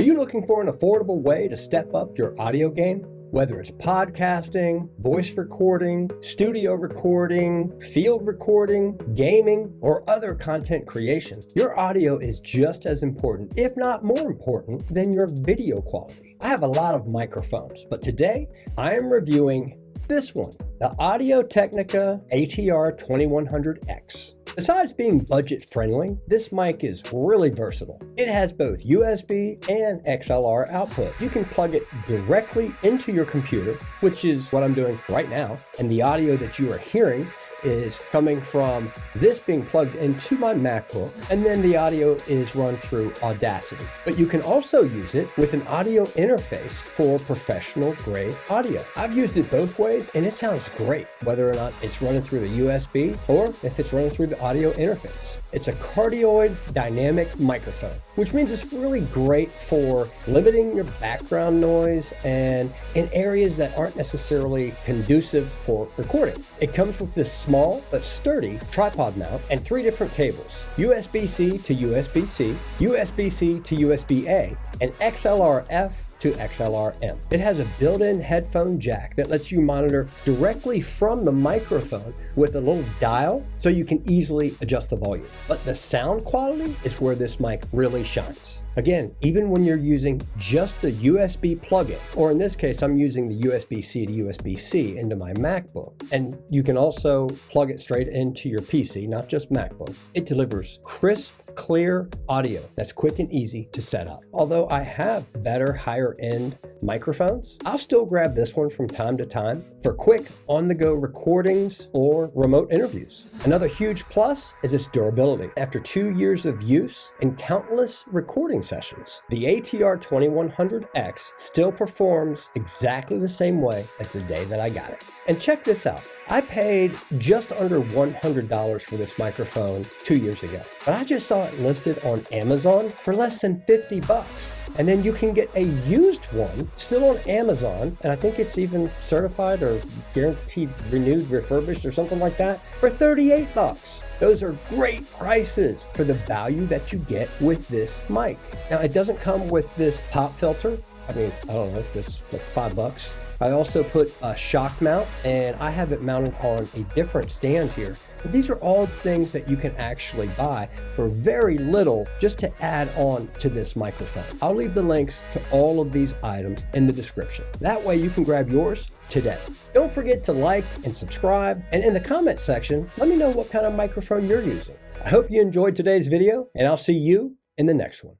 Are you looking for an affordable way to step up your audio game? Whether it's podcasting, voice recording, studio recording, field recording, gaming, or other content creation, your audio is just as important, if not more important, than your video quality. I have a lot of microphones, but today I am reviewing this one, the Audio-Technica ATR2100X. Besides being budget friendly, this mic is really versatile. It has both USB and XLR output. You can plug it directly into your computer, which is what I'm doing right now, and the audio that you are hearing is coming from this being plugged into my MacBook, and then the audio is run through Audacity. But you can also use it with an audio interface for professional grade audio. I've used it both ways and it sounds great, whether or not it's running through the USB or if it's running through the audio interface. It's a cardioid dynamic microphone, which means it's really great for limiting your background noise and in areas that aren't necessarily conducive for recording. It comes with this small but sturdy tripod mount and 3 different cables: USB-C to USB-C, USB-C to USB-A, and XLR-F to XLR-M. It has a built-in headphone jack that lets you monitor directly from the microphone with a little dial so you can easily adjust the volume. But the sound quality is where this mic really shines. Again, even when you're using just the USB plug-in, or in this case, I'm using the USB-C to USB-C into my MacBook, and you can also plug it straight into your PC, not just MacBook. It delivers crisp, clear audio that's quick and easy to set up. Although I have better higher end microphones, I'll still grab this one from time to time for quick on-the-go recordings or remote interviews. Another huge plus is its durability. After 2 years of use and countless recording sessions, the ATR2100X still performs exactly the same way as the day that I got it. And check this out. I paid just under $100 for this microphone 2 years ago, but I just saw it listed on Amazon for less than 50 bucks. And then you can get a used one still on Amazon, and I think it's even certified or guaranteed renewed, refurbished or something like that, for 38 bucks. Those are great prices for the value that you get with this mic. Now, it doesn't come with this pop filter. I mean, I don't know, it's like $5. I also put a shock mount, and I have it mounted on a different stand here. But these are all things that you can actually buy for very little just to add on to this microphone. I'll leave the links to all of these items in the description. That way you can grab yours today. Don't forget to like and subscribe, and in the comment section, let me know what kind of microphone you're using. I hope you enjoyed today's video, and I'll see you in the next one.